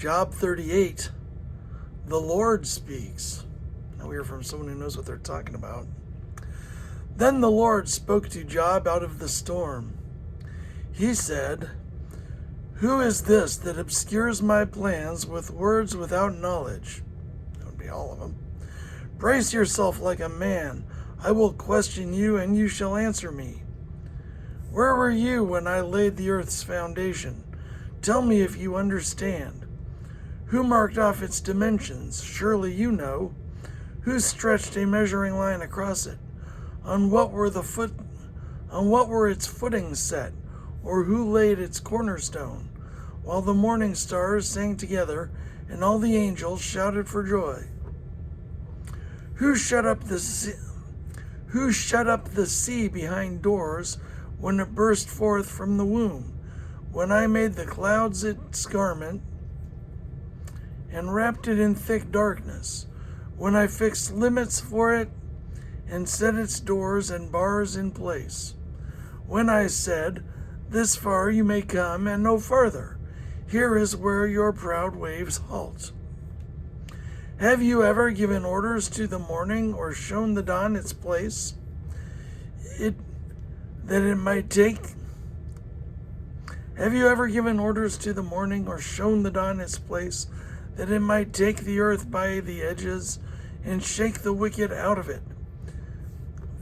Job 38, the Lord speaks. Now we hear from someone who knows what they're talking about. Then the Lord spoke to Job out of the storm. He said, "Who is this that obscures my plans with words without knowledge?" That would be all of them. "Brace yourself like a man. I will question you, and you shall answer me. Where were you when I laid the earth's foundation? Tell me if you understand. Who marked off its dimensions? Surely you know. Who stretched a measuring line across it? On what were its footings set? Or who laid its cornerstone? While the morning stars sang together, and all the angels shouted for joy. Who shut up the sea behind doors when it burst forth from the womb? When I made the clouds its garment and wrapped it in thick darkness, when I fixed limits for it and set its doors and bars in place. When I said, 'This far you may come and no farther. Here is where your proud waves halt.' Have you ever given orders to the morning or shown the dawn its place, Have you ever given orders to the morning or shown the dawn its place, that it might take the earth by the edges and shake the wicked out of it?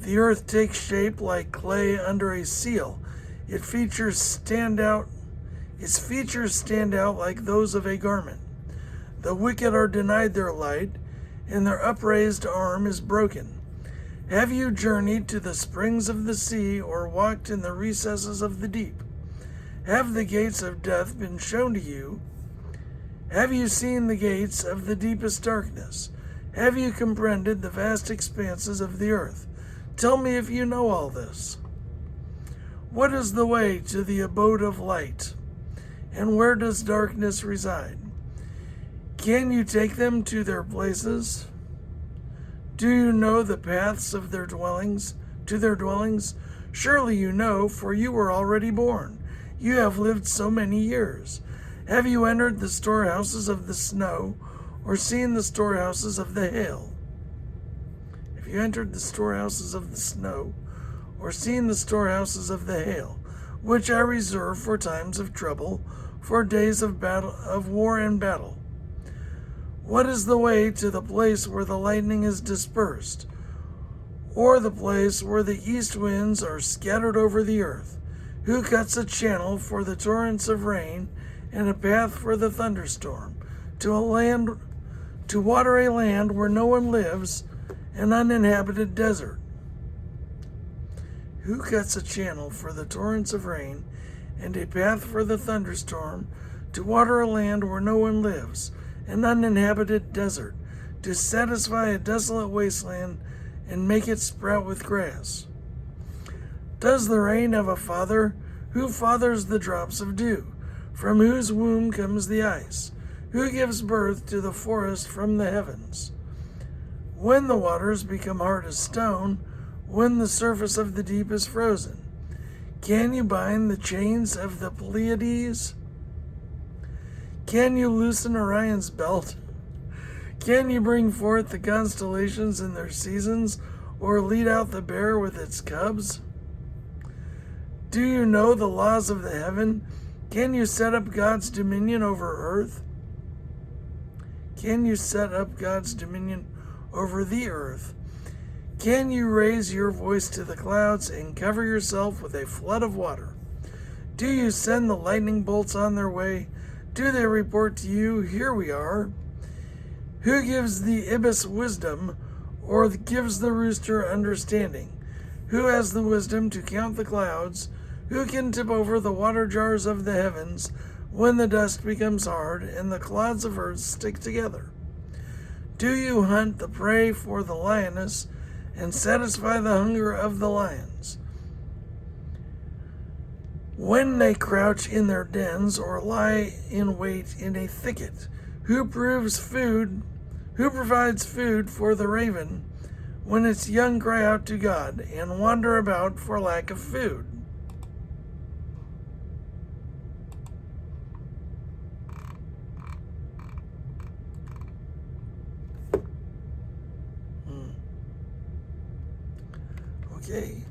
The earth takes shape like clay under a seal. Its features stand out like those of a garment. The wicked are denied their light, and their upraised arm is broken. Have you journeyed to the springs of the sea, or walked in the recesses of the deep? Have the gates of death been shown to you? Have you seen the gates of the deepest darkness? Have you comprehended the vast expanses of the earth? Tell me if you know all this. What is the way to the abode of light? And where does darkness reside? Can you take them to their places? Do you know the paths of their dwellings, to their dwellings? Surely you know, for you were already born. You have lived so many years. Have you entered the storehouses of the snow, or seen the storehouses of the hail? Have you entered the storehouses of the snow, or seen the storehouses of the hail, which I reserve for times of trouble, for days of war and battle? What is the way to the place where the lightning is dispersed, or the place where the east winds are scattered over the earth? Who cuts a channel for the torrents of rain and a path for the thunderstorm, to water a land where no one lives, an uninhabited desert? Who cuts a channel for the torrents of rain and a path for the thunderstorm, to water a land where no one lives, an uninhabited desert, to satisfy a desolate wasteland and make it sprout with grass? Does the rain have a father? Who fathers the drops of dew? From whose womb comes the ice? Who gives birth to the forest from the heavens? When the waters become hard as stone, when the surface of the deep is frozen, can you bind the chains of the Pleiades? Can you loosen Orion's belt? Can you bring forth the constellations in their seasons, or lead out the bear with its cubs? Do you know the laws of the heaven? Can you set up God's dominion over earth? Can you set up God's dominion over the earth? Can you raise your voice to the clouds and cover yourself with a flood of water? Do you send the lightning bolts on their way? Do they report to you, 'Here we are'? Who gives the ibis wisdom, or gives the rooster understanding? Who has the wisdom to count the clouds? Who can tip over the water jars of the heavens when the dust becomes hard and the clods of earth stick together? Do you hunt the prey for the lioness and satisfy the hunger of the lions when they crouch in their dens or lie in wait in a thicket? Who provides food for the raven when its young cry out to God and wander about for lack of food? Okay.